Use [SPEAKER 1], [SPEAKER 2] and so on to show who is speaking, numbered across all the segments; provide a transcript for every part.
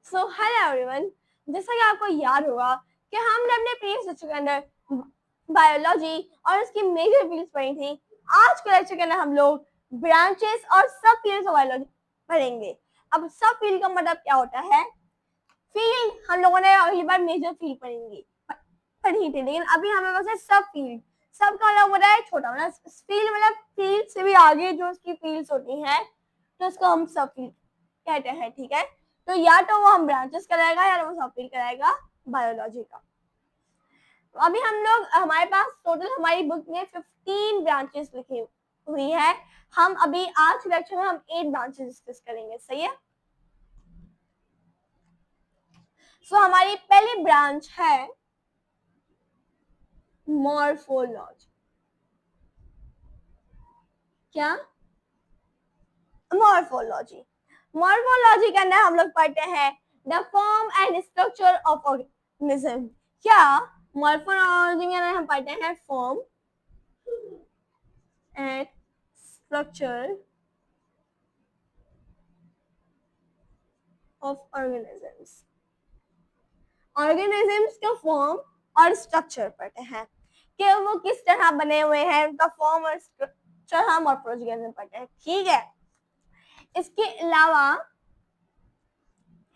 [SPEAKER 1] So hello everyone, जैसा कि आपको याद होगा कि हमने अपने प्रीवियस लेक्चर के अंदर बायोलॉजी और उसकी मेजर फील्ड्स पढ़ी थी। आज के लेक्चर के अंदर हम लोग ब्रांचेस और सब फील्ड्स ऑफ बायोलॉजी पढ़ेंगे। अब सब फील्ड का मतलब क्या होता है? फील्ड हम लोगों ने अगली बार मेजर फील्ड पढ़ी थी, लेकिन अभी हमें बस है सब फील्ड। सब का मतलब होता है छोटा, मतलब फील्ड मतलब फील्ड से भी आगे जो उसकी फील्ड्स होती हैं, तो उसको हम सब फील्ड कहते हैं। ठीक है, तो या तो वो हम ब्रांचेस कराएगा या वो सब फील्ड कराएगा बायोलॉजी का। तो अभी हम लोग, हमारे पास टोटल हमारी बुक में 15 ब्रांचेस लिखी हुई है। हम अभी आज लेक्चर में हम 8 ब्रांचेस डिस्कस करेंगे। सही है। सो हमारी पहली ब्रांच है मॉर्फोलॉजी। क्या? मॉर्फोलॉजी। मॉर्फोलॉजी के अंदर हम लोग पढ़ते हैं the form and structure of organism. क्या? मॉर्फोलॉजी में हम पढ़ते हैं form and structure of organisms. Organisms का फॉर्म और स्ट्रक्चर पढ़ते हैं कि वो किस तरह बने हुए हैं, उनका फॉर्म और स्ट्रक्चर हम मॉर्फोलॉजी के अंदर पढ़ते हैं। ठीक है, इसके अलावा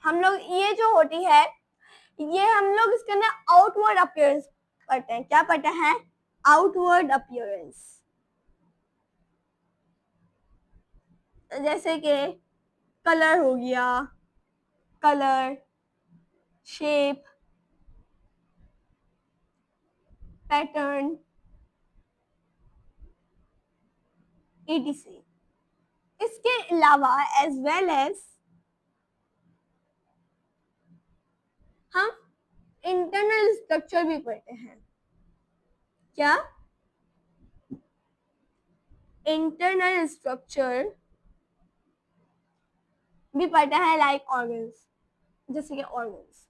[SPEAKER 1] हम लोग ये जो होती है, ये हम लोग इसके अंदर आउटवर्ड अपीयरेंस पढ़ते हैं। क्या पढ़ते हैं? Outward appearance. जैसे कि कलर हो गया, कलर, शेप, पैटर्न, etc. इसके अलावा एज वेल एज हम इंटरनल स्ट्रक्चर भी पढ़ते हैं। क्या? इंटरनल स्ट्रक्चर भी पढ़ते हैं, लाइक ऑर्गन्स, जैसे कि ऑर्गन्स।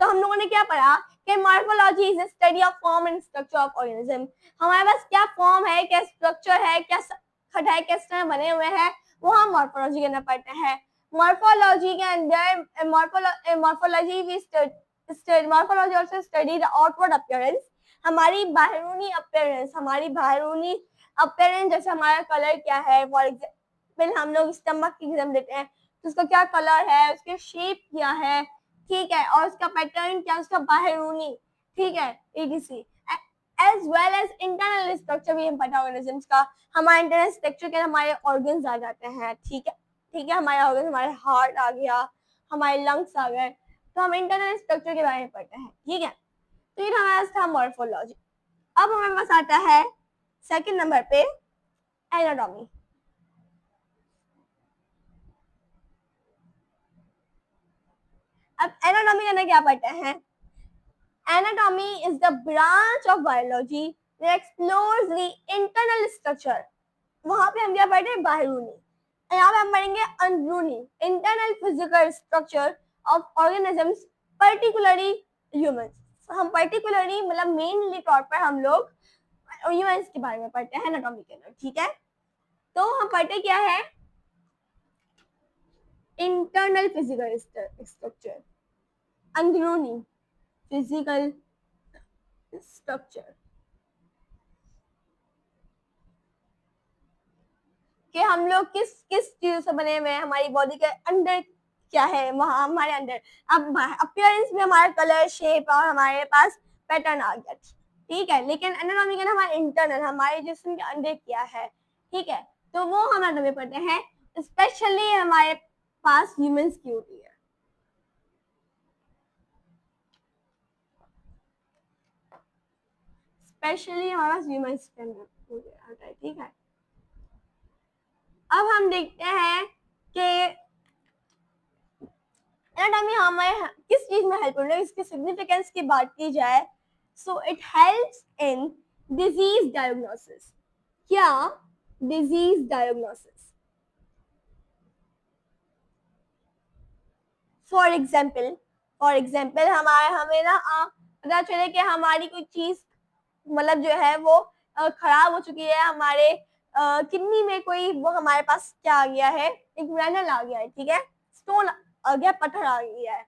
[SPEAKER 1] तो हम लोगों ने क्या पढ़ा कि morphology is study of form and structure of organism. हमारे पास क्या फॉर्म है, क्या स्ट्रक्चर है, क्या खट है, किस तरह बने हुए हैं, वो हम मॉर्फोलॉजी के अंदर पढ़ते हैं। मॉर्फोलॉजी के अंदर morphology also study the outward appearance. हमारी बाहरूनी अपीयरेंस, जैसे हमारा कलर क्या है। फॉर एग्जाम्पल हम लोग स्टमक की एग्जाम लेते हैं, तो उसका क्या कलर है, उसके शेप क्या है, ठीक है, और उसका पैटर्न क्या, उसका बाहरूनी, ठीक है, etc. As well as internal structure भी हम पढ़ा ऑर्गेनिजम्स का। हमारे इंटरनल स्ट्रक्चर के हमारे ऑर्गन्स आ जाते हैं। ठीक है, हमारे ऑर्गन्स, हमारे हार्ट आ गया, हमारे लंग्स आ गए, तो हम इंटरनल स्ट्रक्चर के बारे में पढ़ते हैं। ठीक है, तो ये हमारा था मॉर्फोलॉजी। अब हमारे पास आता है सेकंड नंबर पे एनाटॉमी। अब एनाटॉमी के अंदर क्या पढ़ते हैं? Anatomy is the branch of biology that explores the internal structure. वहां पे हम क्या पढ़ते हैं? बाहरूनी। यहाँ पे हम पढ़ेंगे अंदरूनी, internal physical structure of organisms, particularly humans. हम particularly मतलब मेनली तौर पर हम लोग ह्यूमंस के बारे में पढ़ते हैं एनाटॉमी के अंदर। ठीक है, तो हम पढ़ते क्या है? इंटरनल फिजिकल स्ट्रक्चर, अंदरूनी फिजिकल स्ट्रक्चर, कि हम लोग किस किस चीज से बने हुए हैं, हमारी बॉडी के अंदर क्या है, वहां हमारे अंदर। अब अपीयरेंस में हमारा कलर, शेप और हमारे पास पैटर्न आ गया। ठीक है, लेकिन एनाटॉमी का हमारे इंटरनल, हमारे जिस्म के अंदर क्या है। ठीक है, तो वो हम एनाटॉमी पढ़ते हैं। स्पेशली हमारे पास ह्यूमंस की होती है। स्पेशली हमारे पास ह्यूमंस के अंदर होता है। ठीक है, अब हम देखते हैं कि एनाटॉमी हमें किस चीज में हेल्प कर रही है। इसकी सिग्निफिकेंस की बात की जाए, so it helps in disease diagnosis. क्या? Disease diagnosis. फॉर एग्जाम्पल हमें ना पता चले कि हमारी कोई चीज मतलब जो है वो खराब हो चुकी है, हमारे किडनी में कोई, वो हमारे पास क्या आ गया है, एक ग्रेनल आ गया है, ठीक है, स्टोन आ गया, पत्थर आ गया है।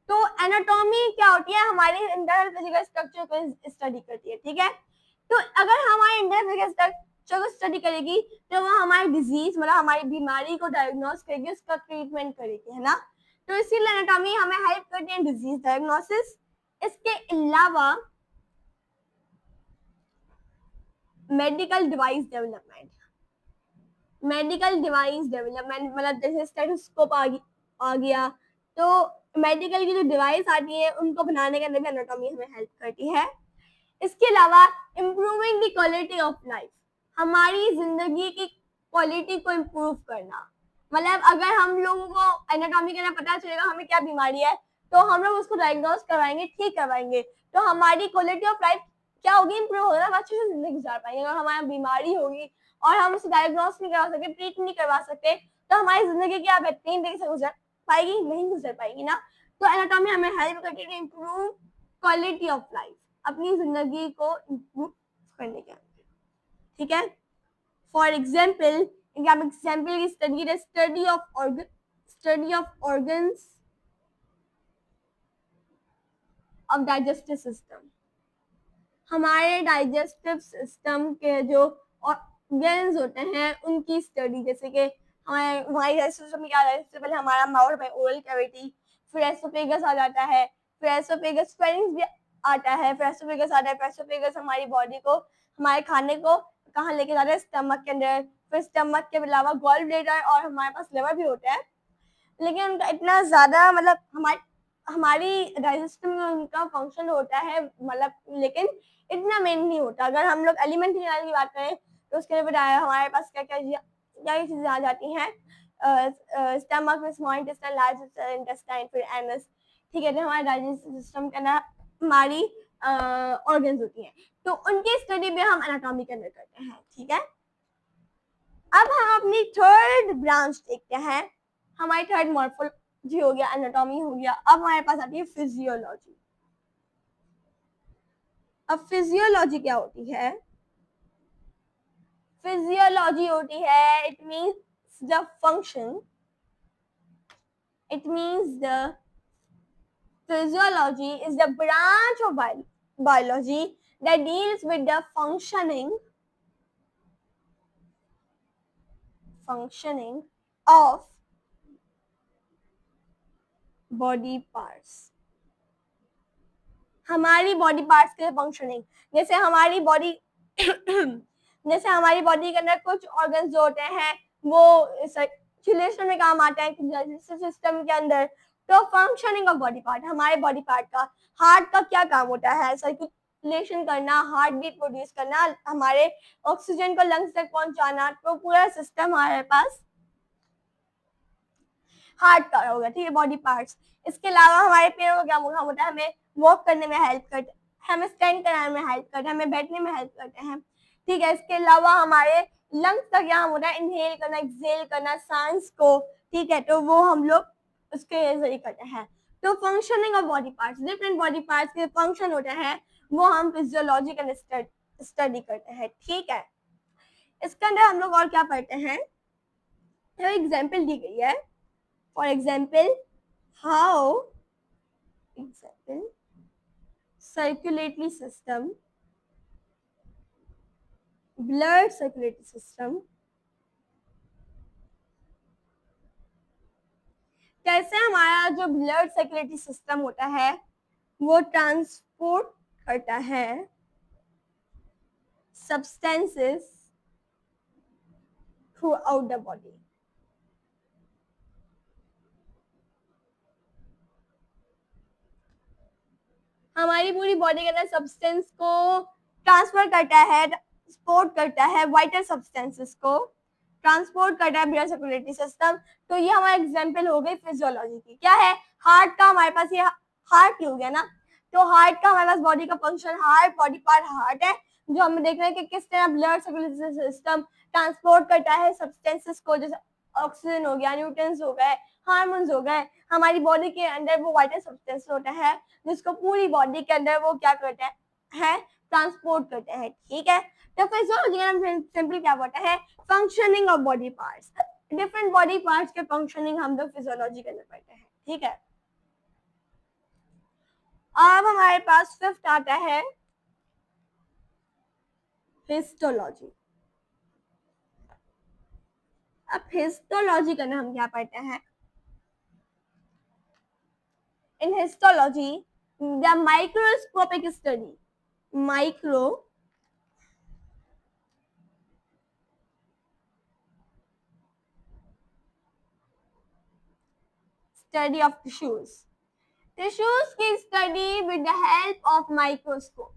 [SPEAKER 1] तो एनाटॉमी क्या होती है, हमारे इंटरनल फिजिकल स्ट्रक्चर को स्टडी करती है, ठीक है। तो अगर हमारे इंटरनल फिजिकल स्ट्रक्चर को स्टडी करेगी तो वो हमारी डिजीज मतलब हमारी बीमारी को डायग्नोस करेगी, उसका ट्रीटमेंट करेगी, है ना। तो इसीलिए एनाटॉमी हमें हेल्प करती है डिजीज डायग्नोसिस। इसके अलावा medical device development, medical device development मतलब जैसे स्टेथोस्कोप आ गया, तो मेडिकल की जो डिवाइस आती है उनको बनाने के अंदर भी एनाटॉमी हमें हेल्प करती है। इसके अलावा improving the quality of life, हमारी जिंदगी की क्वालिटी को इम्प्रूव करना, मतलब अगर हम लोगों को एनाटॉमी के अंदर पता चलेगा हमें क्या बीमारी है तो हम लोग उसको डायग्नोस करवाएंगे, ठीक करवाएंगे, तो हमारी क्वालिटी ऑफ लाइफ क्या होगी, इम्प्रूव होगा, हम अच्छे से जिंदगी गुजार पाएंगे। अगर हमारी बीमारी होगी और हम उसे डायग्नोस नहीं करवा सकते, ट्रीट नहीं करवा सकते, तो हमारी जिंदगी क्या बेहतरीन तरीके से गुजर पाएगी, नहीं गुजर पाएगी ना। तो एनाटॉमी हमें हेल्प करती है इम्प्रूव क्वालिटी ऑफ लाइफ, अपनी जिंदगी को इम्प्रूव करने के अंदर, ठीक है। फॉर एग्जाम्पल की study of organs of digestive system, हमारे डाइजेस्टिव सिस्टम के जो ऑर्गन्स होते हैं उनकी स्टडी, जैसे कि हमारे डाइजेस्टिव सिस्टम में क्या है, सबसे पहले हमारा माउथ में ओरल कैविटी, फिर एसोफेगस आ जाता है, फिर एसोफेगस फेरिंक्स भी आता है, फिर एसोफेगस आता है, फिर एसोफेगस हमारी बॉडी को, हमारे खाने को कहाँ लेके जाता है, स्टमक के अंदर, फिर स्टमक के अलावा गॉल ब्लैडर और हमारे पास लिवर भी होता है, लेकिन उनका इतना ज्यादा मतलब हमारी डाइजेस्टिव में उनका फंक्शन होता है, मतलब लेकिन इतना मेन नहीं होता। अगर हम लोग एलिमेंट्री लेवल की बात करें तो उसके लिए बताया हमारे पास क्या क्या चीजें आ जाती हैं, स्टमक में स्मॉल इंटेस्टाइन, लार्ज इंटेस्टाइन, फिर एनस, ठीक है, तो हमारे डाइजेस्टिव सिस्टम के अंदर हमारी ऑर्गन्स होती हैं, तो उनकी स्टडी भी हम एनाटॉमी के अंदर करते हैं, ठीक है। अब हम अपनी थर्ड ब्रांच देखते हैं, हमारी थर्ड मॉर्फोलॉजी हो गया, एनाटॉमी हो गया, अब हमारे पास आती है फिजियोलॉजी। अब फिजियोलॉजी क्या होती है, फिजियोलॉजी होती है, it means the function, it means the physiology is the branch of biology that deals with the functioning of body parts, हमारी बॉडी पार्ट्स के फंक्शनिंग, जैसे हमारी बॉडी जैसे हमारी बॉडी के अंदर कुछ ऑर्गन्स जो होते हैं वो सर्कुलेशन में काम आते हैं सिस्टम के अंदर, तो फंक्शनिंग ऑफ बॉडी पार्ट, हमारे बॉडी पार्ट का, हार्ट का क्या काम होता है, सर्कुलेशन करना, हार्ट बीट प्रोड्यूस करना, हमारे ऑक्सीजन को लंग्स तक पहुंचाना, तो पूरा सिस्टम हमारे पास हार्ट का होगा, ठीक है, बॉडी पार्ट्स। इसके अलावा हमारे पैरों का क्या काम होता है, हमें वॉक करने में हेल्प करते हैं, हमें स्टैंड कराने में हेल्प करते हैं, हमें बैठने में हेल्प करते हैं, ठीक है। इसके अलावा हमारे लंग्स का क्या होता है, इनहेल करना, एक्सहेल करना सांस को, ठीक है, तो वो हम लोग उसके जरिए करते हैं। तो functioning of body parts, different body parts के फंक्शन होते हैं वो हम फिजियोलॉजिकल स्टडी करते हैं, ठीक है। इसके अंदर हम लोग और क्या पढ़ते हैं, एग्जाम्पल दी गई है, for example circulatory system, blood circulatory system, कैसे हमारा जो ब्लड सर्कुलेटरी सिस्टम होता है वो ट्रांसपोर्ट करता है substances through out the body, हमारी पूरी बॉडी के अंदर सब्सटेंस को ट्रांसफर करता है, ट्रांसपोर्ट करता है, वाइटल सब्सटेंसेस को ट्रांसपोर्ट करता है ब्लड सर्कुलेटरी सिस्टम। तो ये हमारा एग्जांपल हो गई फिजियोलॉजी की। क्या है, हार्ट का हमारे पास ये हार्ट हो गया ना, तो हार्ट का हमारे पास बॉडी का function, heart body part heart है, जो हम देख रहे हैं कि किस तरह ब्लड सर्कुलेटरी सिस्टम ट्रांसपोर्ट करता है सब्सटेंसेस को, जैसे ऑक्सीजन हो गया, न्यूट्रिएंट्स हो गए, हार्मोन्स हो गए, हमारी बॉडी के अंदर वो वाइटल सब्सटेंस होता है जिसको पूरी बॉडी के अंदर वो क्या करते हैं, ट्रांसपोर्ट करते हैं, ठीक है। तो फिजियोलॉजी का सिंपल क्या होता है, functioning of body parts, different body parts के फंक्शनिंग हम लोग फिजियोलॉजी के अंदर पढ़ते हैं, ठीक है। अब हमारे पास फिफ्थ आता है हिस्टोलॉजी। अब हिस्टोलॉजी का हम क्या पढ़ते हैं? In histology the microscopic study, micro study of tissues, tissues की study with the help of microscope.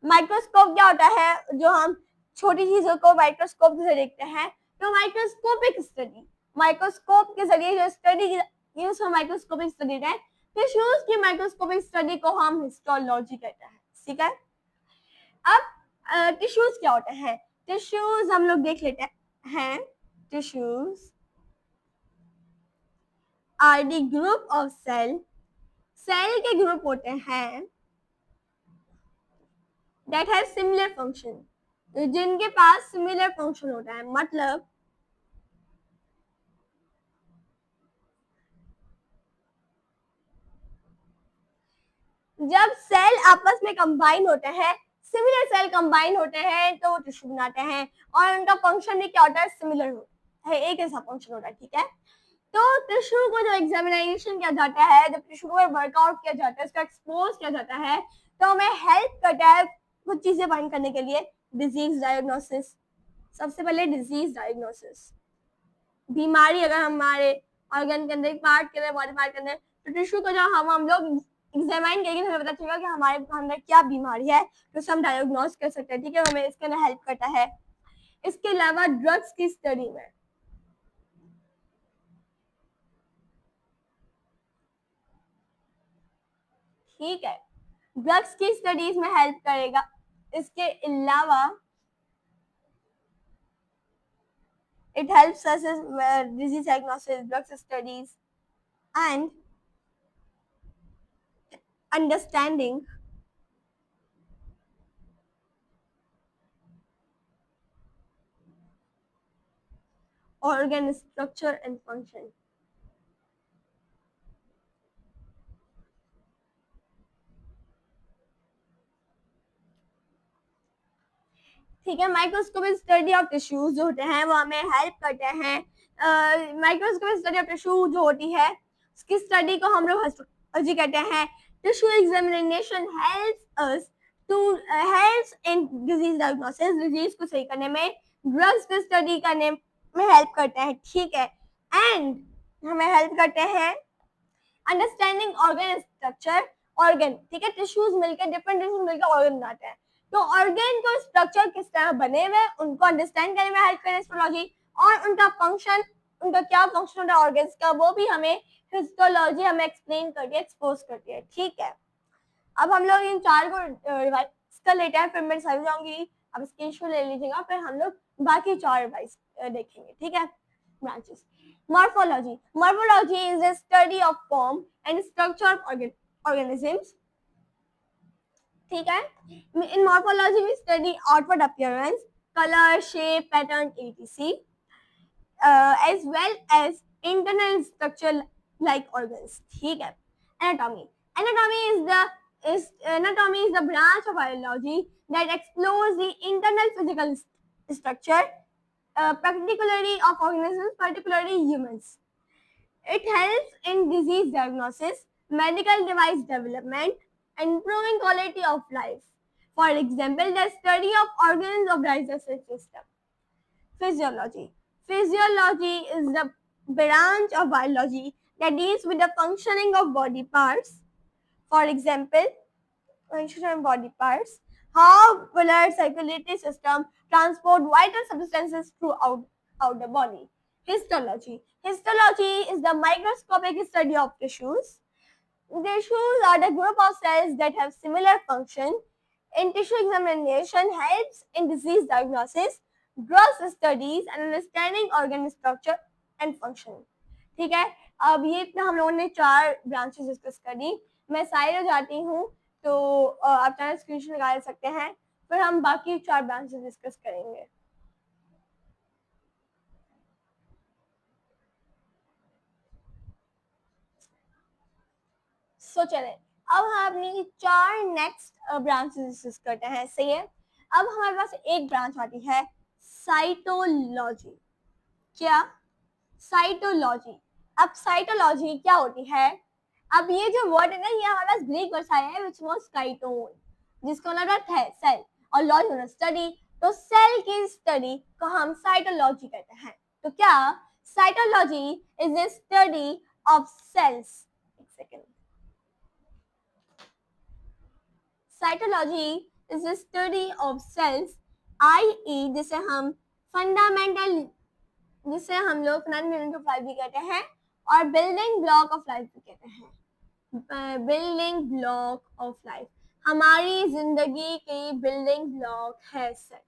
[SPEAKER 1] Microscope क्या होता है? जो हम छोटी चीजों को माइक्रोस्कोप से देखते हैं, तो माइक्रोस्कोपिक स्टडी, माइक्रोस्कोप के जरिए जो स्टडी की उसको माइक्रोस्कोपिक स्टडी है। टिश्यूज की माइक्रोस्कोपिक स्टडी को हम हिस्टोलॉजी कहते हैं, ठीक है। अब टिश्यूज क्या होते हैं? टिश्यूज हम लोग देख लेते हैं। Tissues are the group of cell, cell के ग्रुप होते हैं that have similar function, जिनके पास सिमिलर फंक्शन होता है। मतलब जब सेल आपस में कंबाइन होते हैं, सिमिलर सेल कंबाइन होते हैं तो वो टिश्यू बनाते हैं, और उनका फंक्शन भी क्या होता है? सिमिलर होता है, एक ऐसा फंक्शन होता है, ठीक है। तो टिश्यू को जो एग्जामिनेशन किया जाता है, जब टिश्यू को वर्कआउट किया जाता है, उसका एक्सपोज किया जाता है, तो हमें हेल्प करता है कुछ चीजें फाइंड करने के लिए। डिजीज डायग्नोसिस, सबसे पहले डिजीज डायग्नोसिस, बीमारी अगर हमारे ऑर्गन के अंदर, पार्ट के अंदर, बॉडी पार्ट के अंदर, तो टिश्यू को जो हम लोग एग्जामिन करेंगे, हमें पता चलेगा कि हमारे अंदर क्या बीमारी है, तो हम डायग्नोस कर सकते हैं, ठीक है। हमें इसके अंदर हेल्प करता है। इसके अलावा ड्रग्स की स्टडी में, ठीक है, ड्रग्स की स्टडीज में हेल्प करेगा। इसके अलावा it helps us in disease diagnosis, drug studies, and understanding organ structure and function. ठीक है, माइक्रोस्कोपिक स्टडी ऑफ टिश्यूज जो होते हैं वो हमें हेल्प करते हैं। माइक्रोस्कोपिक स्टडी ऑफ टिश्यू जो होती है, उसकी स्टडी को हम लोग हिस्टोलॉजी कहते हैं। Tissue examination helps us to helps in disease diagnosis, disease को सही करने में, ड्रग्स की स्टडी करने में हेल्प करते हैं, ठीक है। एंड हमें हेल्प करते हैं अंडरस्टैंडिंग ऑर्गन स्ट्रक्चर, ऑर्गन, ठीक है, टिश्यूज मिलकर, डिफरेंट टिश्यूज मिलकर ऑर्गन बनाते हैं, तो ऑर्गन को स्ट्रक्चर किस तरह बने हुए उनको अंडरस्टैंड करने में हेल्प करें हिस्टोलॉजी, और उनका फंक्शन, उनका क्या फंक्शन होता है ऑर्गन्स का, वो भी हमें हिस्टोलॉजी हमें एक्सप्लेन करके एक्सपोज करती है, ठीक है। अब हम लोग इन चार को रिवाइज कर लेते हैं, फिर मैं समझ जाऊंगी, अब स्क्रीनशॉट ले लीजिएगा, फिर हम लोग बाकी चार रिवाइज देखेंगे, ठीक है। Branches, morphology, morphology is a study of form and structure of organisms, ठीक है। In morphology we study outward appearance, color, shape, pattern, etc, as well as internal structure like organs, ठीक है। Anatomy, anatomy is the branch of biology that explores the internal physical structure, particularly of organisms, particularly humans. It helps in disease diagnosis, medical device development, and improving quality of life. For example, the study of organs of digestive system. Physiology. Physiology is the branch of biology that deals with the functioning of body parts. For example, functioning of body parts, how blood circulatory system transport vital substances throughout the body. Histology. Histology is the microscopic study of tissues. Tissues are the group of cells that have similar function. In tissue examination helps in disease diagnosis, drug studies and understanding organ structure and function. ठीक है, अब ये इतना हम लोगों ने चार branches discuss करी। मैं साइड हो जाती हूँ, तो आप चाहे स्क्रीनशॉट लगा सकते हैं, फिर हम बाकी चार ब्रांचेस डिस्कस करेंगे। सो चले अब हम अपनी 4 नेक्स्ट ब्रांचेस डिस्कस करते हैं। सही है, अब हमारे पास एक ब्रांच आती है साइटोलॉजी। क्या? साइटोलॉजी। अब साइटोलॉजी क्या होती है? अब ये जो वर्ड है ना, ये हमारे पास ग्रीक वर्ड आया है विच वाज काइटोन, जिसका मतलब अर्थ है सेल और लॉजी होना स्टडी। तो सेल की स्टडी को हम साइटोलॉजी कहते हैं। तो क्या? Cytology is the study of cells. एक second. Cytology is the study of cells, I जिसे हम फंडामेंटल, जिसे हम लोग फंडामेंटल ऑफ लाइफ भी कहते हैं और बिल्डिंग ब्लॉक ऑफ लाइफ भी कहते हैं। बिल्डिंग ब्लॉक ऑफ लाइफ, हमारी जिंदगी की बिल्डिंग ब्लॉक है sir,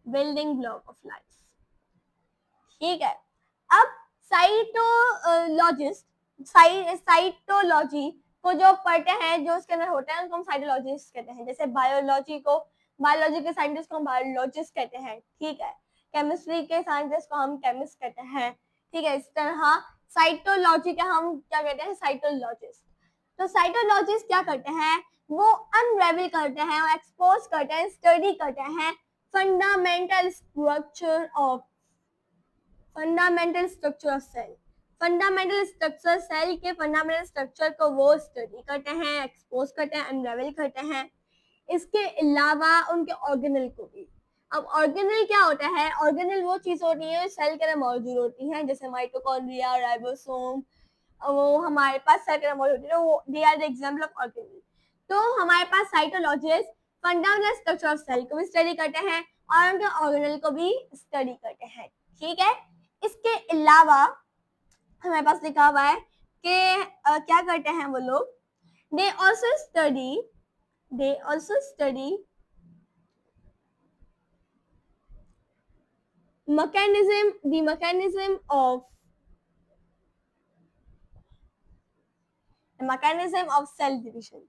[SPEAKER 1] building block of life. ठीक है, अब साइटोलॉजिस्ट साइटोलॉजी को जो पढ़ते हैं, जो उसके अंदर होता है, उनको हम साइटोलॉजिस्ट कहते हैं। जैसे बायोलॉजी को, बायोलॉजी के साइंटिस्ट को हम बायोलॉजिस्ट कहते हैं। ठीक है, केमिस्ट्री के साइंटिस्ट को हम केमिस्ट कहते हैं। ठीक है, इस तरह साइटोलॉजी का हम क्या कहते हैं? साइटोलॉजिस्ट। तो साइटोलॉजिस्ट क्या करते हैं? वो अनरेवल करते हैं, एक्सपोज करते हैं, स्टडी करते हैं fundamental structure of fundamental structure of cell. Fundamental structure, cell के फंडामेंटल स्ट्रक्चर को वो स्टडी करते हैं, एक्सपोज करते हैं, अनरेवल करते हैं। इसके अलावा उनके ऑर्गेनल को भी। अब ऑर्गेनल क्या होता है? ऑर्गेनल वो चीज होती है सेल के अंदर मौजूद होती है, जैसे माइटोकॉन्ड्रिया, राइबोसोम, वो हमारे पास सेल के अंदर मौजूद होती है, वो they are the example of organelle. तो हमारे पास cytologist fundamental structure of cell को भी स्टडी करते हैं और उनके ऑर्गेनल को भी स्टडी करते हैं। ठीक है, इसके अलावा हमारे पास लिखा हुआ है कि क्या करते हैं वो लोग? They also study mechanism of cell division।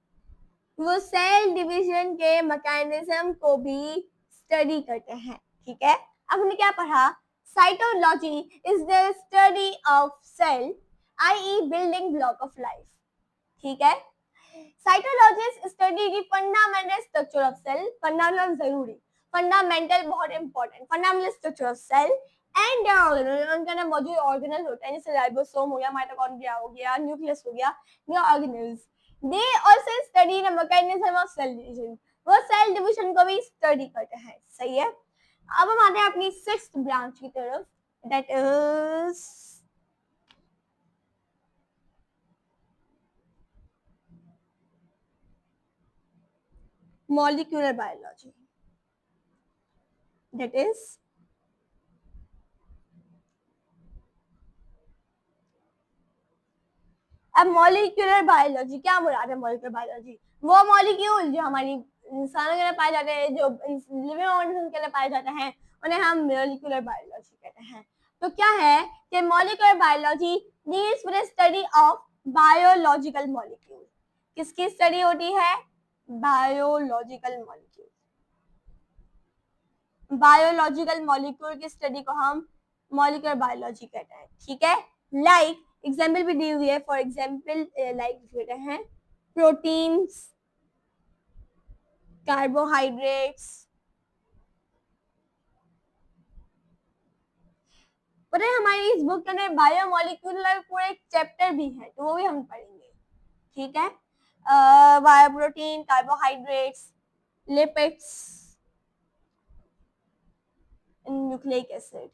[SPEAKER 1] वो सेल डिवीजन के मैकेनिज्म को भी स्टडी करते हैं। ठीक है, अब हमने क्या पढ़ा? Cytology is the study of cell, I building block of life. ठीक है, साइटोलॉजिस्ट स्टडी की fundamental structure of cell, fundamental जरूरी, फंडामेंटल बहुत important, fundamental structure of cell and उनके अंदर मौजूद ऑर्गेनल होते हैं, जैसे राइबोसोम हो गया, माइटोकॉन्ड्रिया हो गया, न्यूक्लियस हो गया, ये organelles. They also study the mechanism of cell division, वो सेल डिवीजन को भी स्टडी करते हैं। सही है, अब हम आते हैं अपनी 6th ब्रांच की तरफ, that is molecular biology, that is अब मॉलिक्यूलर बायोलॉजी क्या मुराद है? मॉलिक्यूलर बायोलॉजी वो मॉलिक्यूल जो हमारी इंसानों के अंदर पाए जाते हैं, जो लिविंग ऑर्गेनिज्म के अंदर पाए जाते हैं, उन्हें हम मॉलिक्यूलर बायोलॉजी कहते हैं। तो क्या है कि molecular biology deals with study of biological molecule. किसकी स्टडी होती है? Biological molecule. बायोलॉजिकल मॉलिक्यूल की स्टडी को हम मॉलिक्यूलर बायोलॉजी कहते हैं। ठीक है, लाइक एग्जाम्पल भी दी हुई है, फॉर एग्जाम्पल लाइक देते हैं प्रोटीन्स, कार्बोहाइड्रेट्स। पता है हमारी इस बुक के अंदर बायोमोलिक्यूलर पूरा एक चैप्टर भी है, तो वो भी हम पढ़ेंगे। ठीक है, bio protein, carbohydrates, lipids, nucleic acid.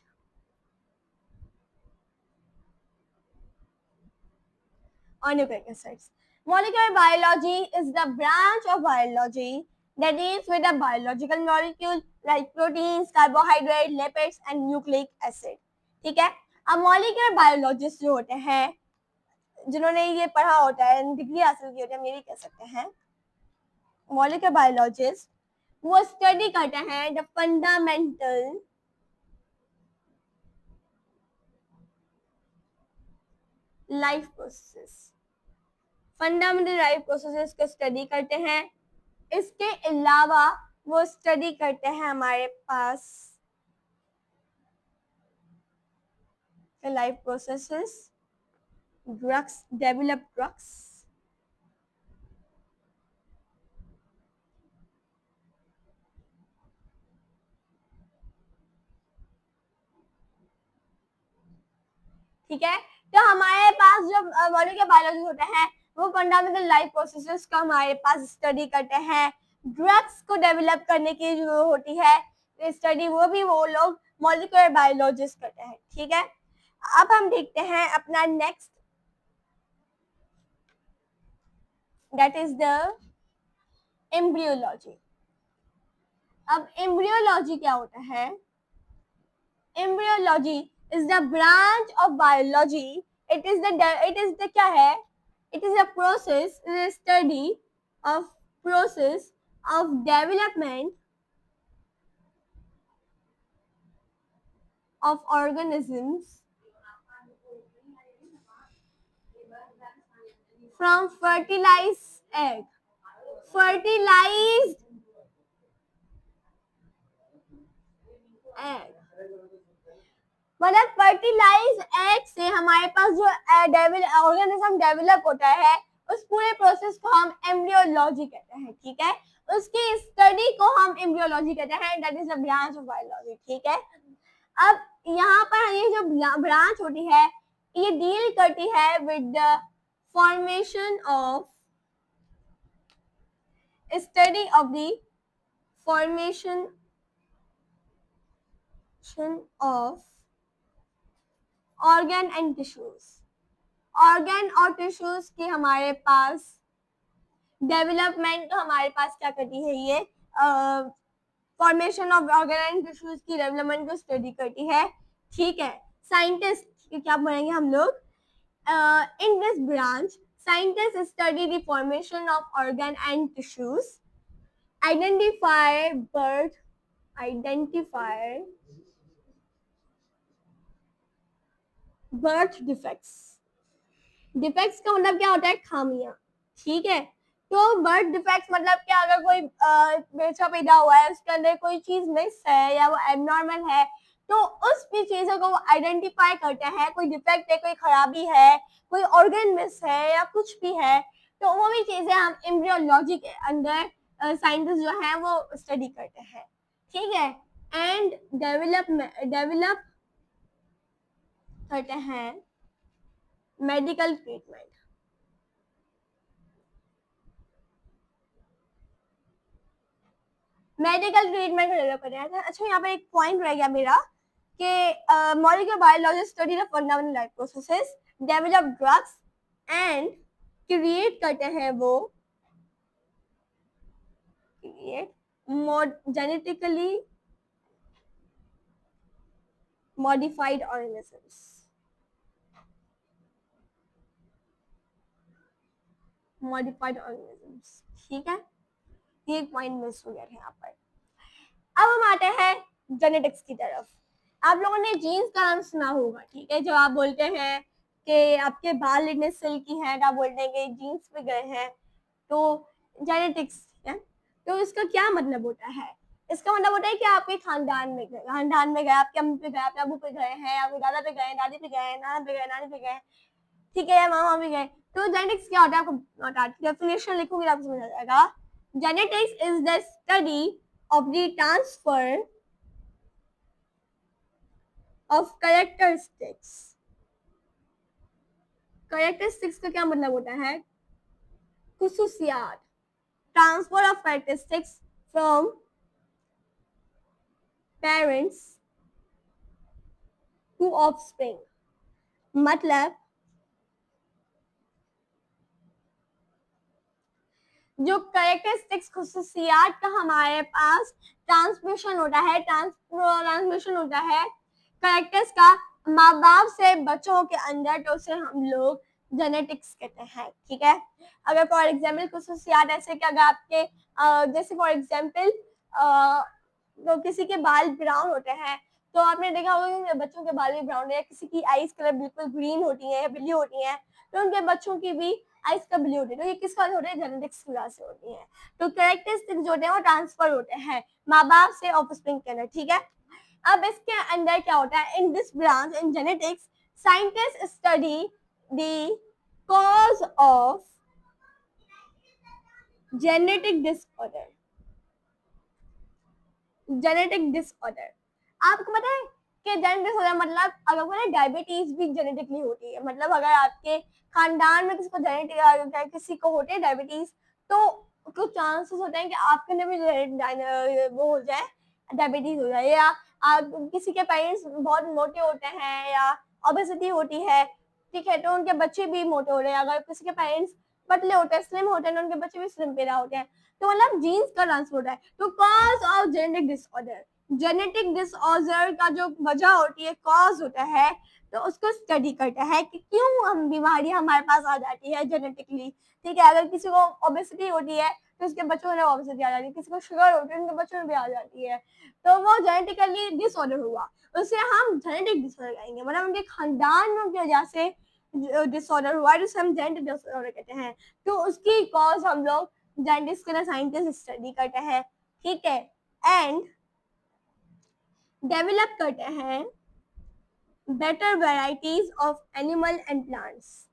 [SPEAKER 1] और nucleic acids. Molecular biology is the branch of biology that deals with the biological molecule like proteins, carbohydrate, lipids and nucleic acid। ठीक है, अब मॉलिक्यूलर बायोलॉजिस्ट जो होते हैं, जिन्होंने ये पढ़ा होता है, डिग्री हासिल की होती है, मेरी कह सकते हैं, मॉलिक्यूलर बायोलॉजिस्ट वो स्टडी करते हैं the fundamental life process, fundamental life processes को स्टडी करते हैं। इसके अलावा वो स्टडी करते हैं हमारे पास life processes, drugs, develop drugs, ठीक है। तो हमारे पास जो मॉलिक्यूलर बायोलॉजी होता है वो फंडामेंटल लाइफ प्रोसेसेस का हमारे पास स्टडी करते हैं। ड्रग्स को डेवलप करने की जो होती है स्टडी वो भी वो लोग मॉलिक्यूलर बायोलॉजिस्ट करते हैं, ठीक है। अब हम देखते हैं अपना next, that is the embryology. अब एम्ब्रियोलॉजी क्या होता है? Embryology is the branch of biology. It is the क्या है? It is a process, study of process of development of organisms from fertilized egg. Fertilized egg मतलब fertilize egg से हमारे पास जो ऑर्गेनिज्म डेवलप होता है उस पूरे प्रोसेस को हम एम्ब्रियोलॉजी कहते हैं, ठीक है। उसकी स्टडी को हम एम्ब्रियोलॉजी कहते हैं, that is the branch of biology, ठीक है। अब यहाँ पर ये जो ब्रांच होती है ये डील करती है with the formation of study of the formation of organ and tissues. Organ और टिश्यूज की हमारे पास डेवलपमेंट तो हमारे पास क्या करती है, ये formation of organ and tissues की डेवलपमेंट को स्टडी करती है, ठीक है। साइंटिस्ट क्या पढ़ेंगे हम लोग? In this branch scientist study the formation of organ and tissues, identify birth defects. Defects का मतलब क्या होता है? खामियां, ठीक है। तो बर्थ डिफेक्ट्स मतलब क्या? अगर कोई बच्चा पैदा हुआ है उसके अंदर कोई चीज मिस है या वो एबनॉर्मल है तो उस भी चीजों को वो आइडेंटिफाई करते हैं। कोई डिफेक्ट है, कोई खराबी है, कोई ऑर्गन मिस है या कुछ भी है तो वो भी चीजें हम एम्ब्रियोलॉजी के अंदर साइंटिस्ट जो है वो स्टडी करते हैं, ठीक है। एंड डेवलप करते हैं मेडिकल ट्रीटमेंट। मेडिकल ट्रीटमेंट को डेवलप कर रहे हैं। अच्छा यहाँ पर एक पॉइंट रह गया मेरा कि molecular biology study the fundamental life processes, develop drugs and create करते हैं वो genetically modified organisms. Modified organisms, ठीक है। ये एक पॉइंट मिस हो गया है यहाँ पर। अब हम आते हैं जेनेटिक्स की तरफ। आप लोगों ने जीन्स का नाम सुना होगा, ठीक है। जब आप बोलते हैं कि आपके बाल इतने सिल्की हैं तो आप बोलते हैं कि जीन्स पे गए हैं, तो जेनेटिक्स है। तो इसका क्या मतलब होता है? इसका मतलब होता है कि आपके खानदान में गए, आपके अम्मी पे गए, आपके अबू पे गए हैं, आपके दादा पे गए, दादी पे गए, नाना पे गए, नानी पे गए, ठीक है, या मामा भी गए। तो जेनेटिक्स क्या होता है आपको डेफिनेशन लिखोगे आपको समझ आ जाएगा। Genetics is the study of the transfer of characteristics। characteristics का क्या मतलब होता है? खुसूसियात। Transfer of characteristics from parents to offspring। मतलब जो कैरेक्टरिस्टिक्स खुसूसियात का हमारे पास ट्रांसमिशन होता है, ट्रांसमिशन होता है कैरेक्टर्स का माँ बाप से बच्चों के अंदर, तो उसे हम लोग जेनेटिक्स कहते हैं, ठीक है। अगर फॉर एग्जाम्पल खुसूसियात ऐसे कि अगर आपके जैसे फॉर एग्जाम्पल तो किसी के बाल ब्राउन होते हैं तो आपने देखा होगा बच्चों के बाल भी ब्राउन है, किसी की आईज कलर बिल्कुल ग्रीन होती है या ब्लू होती है तो उनके बच्चों की भी आइस का ब्लू होती है। तो ये किस वजह होते हैं? जेनेटिक्स की वजह से होती है। तो कैरेक्टरिस्टिक्स जो होते हैं वो ट्रांसफर होते हैं माँ बाप से ऑफस्प्रिंग के अंदर, ठीक है। अब इसके अंदर क्या होता है? In this branch in genetics scientist study the cause of genetic disorder. Genetic disorder आपको पता है कि जेनेटिक डिसऑर्डर मतलब अगर बोले डायबिटीज भी जेनेटिकली होती है, मतलब अगर आपके खानदान में किसी को जेनेटिक किसी को होते हैं डायबिटीज, तो कुछ चांसेस होते हैं कि आपके अंदर भी वो हो जाए, डायबिटीज हो जाए, या आप किसी के पेरेंट्स बहुत मोटे होते हैं या ओबेसिटी होती है, ठीक है, तो उनके बच्चे भी मोटे हो रहे हैं। अगर किसी के पेरेंट्स पतले होते हैं, स्लिम होते हैं, तो उनके बच्चे भी स्लिम पैदा होते हैं। तो मतलब जीन्स का ट्रांसफर है। तो cause of genetic disorder, genetic disorder का जो वजह होती है, कॉज होता है, तो उसको स्टडी करता है कि क्यों हम बीमारी हमारे पास आ जाती है जेनेटिकली। ठीक है, अगर किसी को ओबेसिटी होती है तो उसके बच्चों में ओबेसिटी आ जाती है, किसी को शुगर होती है उनके बच्चों में भी आ जाती है, तो वो जेनेटिकली डिसऑर्डर हुआ, उसे हम जेनेटिक डिसऑर्डर कहेंगे, मतलब उनके खानदान में उनकी वजह से डिसऑर्डर हुआ है, जिसे हम जेनेटिक डिसऑर्डर कहते हैं। तो उसकी कॉज हम लोग जेनेटिक्स के साइंटिस्ट स्टडी करते हैं, ठीक है, एंड डेवलप करते हैं better varieties of animal and plants.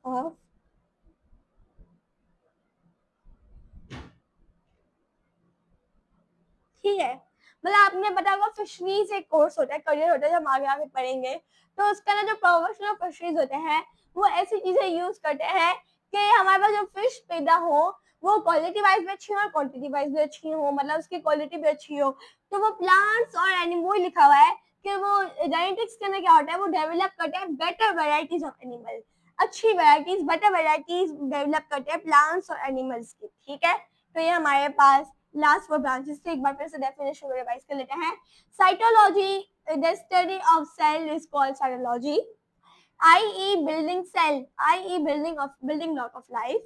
[SPEAKER 1] Of ठीक है, मतलब आपने पता होगा फिशरीज एक कोर्स होता है, करियर होता है, जब आगे आगे पढ़ेंगे, तो उसके अंदर जो प्रोफेशनल फिशरीज होते हैं वो ऐसी चीजें यूज करते हैं कि हमारे पास जो फिश पैदा हो वो क्वालिटी वाइज भी अच्छी हो और क्वांटिटी वाइज भी अच्छी हो, मतलब उसकी क्वालिटी भी अच्छी हो। तो वो प्लांट्स और एनिमल लिखा हुआ है कि वो जेनेटिक्स के अंदर क्या होता है, वो डेवलप करते हैं बेटर वेराइटीज ऑफ एनिमल, अच्छी वेराइटीज, बेटर वेराइटीज डेवलप करते हैं प्लांट्स और एनिमल्स की, ठीक है। तो ये हमारे पास लास्ट 4 ब्रांचेस थे, एक बार फिर से डेफिनेशन रिवाइज कर लेते हैं। Cytology, the study of cell is called cytology, i.e. building cell, i.e. building block of life,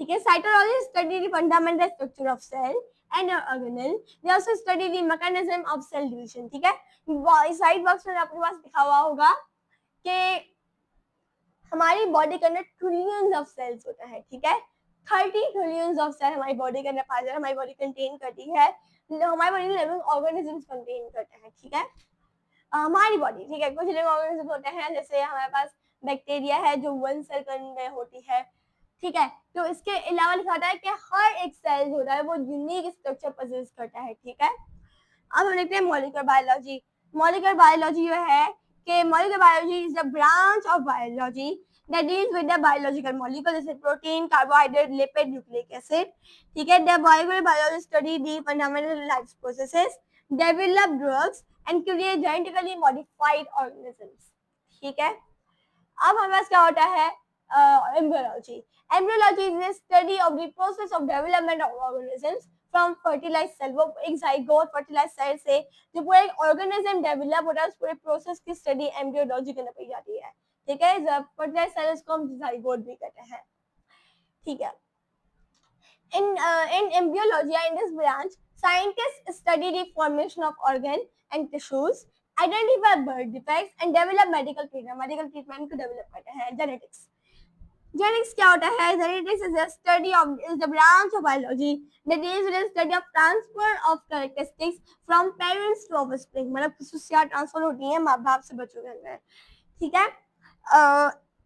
[SPEAKER 1] ठीक है। Cytology study the fundamental structure of cell and organelle, they also study the mechanism of cell division, ठीक है। Side box में आपके पास लिखा हुआ होगा कि हमारी बॉडी के अंदर ट्रिलियंस ऑफ सेल्स होते हैं, ठीक है, 30 ट्रिलियंस ऑफ सेल हमारी बॉडी के अंदर पाए जाते हैं, हमारी बॉडी कंटेन करती है, हमारी बॉडी लिविंग ऑर्गेनिजम्स कंटेन करते हैं, ठीक है। हमारी बॉडी, ठीक है, कुछ लिविंग ऑर्गेनिजम होते हैं, जैसे हमारे पास बैक्टीरिया है जो 1 सेल में होती है, ठीक है। तो इसके अलावा लिखा होता है कि हर एक सेल जो होता है वो यूनिक स्ट्रक्चर पोजेस करता है, ठीक है। अब हम देखते हैं मॉलिक्यूलर बायोलॉजी। मॉलिक्यूलर बायोलॉजी जो है कि molecular biology is the branch of biology that deals with the biological molecule जैसे protein, carbohydrate, lipid, nucleic acid, ठीक है। The molecular biology study the fundamental life processes, develop drugs and create genetically modified organisms, ठीक है। अब हमारे पास क्या होता है, embryology. Embryology is the study of the process of development of organisms from fertilised cell, वो एक जाइगोट फर्टिलाइज्ड सेल से जो पूरा एक ऑर्गेनिज्म डेवलप होता है, उस पूरे प्रोसेस की स्टडी एम्ब्रियोलॉजी के अंदर की जाती है, ठीक है। फर्टिलाइज्ड सेल्स को हम जाइगोट भी कहते हैं, ठीक है। In embryology, in this branch, scientists study the formation of organ and tissues, identify birth defects and develop medical treatment. Medical treatment को develop करते हैं। Genetics. Genetics क्या होता है? Genetics is the study of, is the branch of biology that deals with the study of transfer of characteristics from parents to offspring. मतलब खसूसियात transfer होती हैं माँ बाप से बच्चों के अंदर, ठीक है।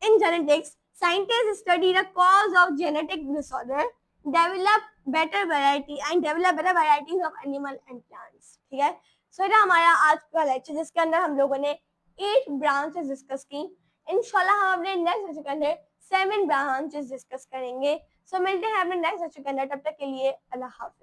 [SPEAKER 1] In genetics, scientists study the cause of genetic disorder, develop better varieties of animal and plants, ठीक है। सो ये हमारा आज का लेक्चर जिसके अंदर हम लोगों ने 8 ब्रांचेस डिस्कस की। इंशाल्लाह हम अपने नेक्स्ट लेक्चर के अंदर 7 ब्रांचेस डिस्कस करेंगे। सो मिलते हैं अपने नेक्स्ट लेक्चर के अंदर, तब तक के लिए अल्लाह हाफिज।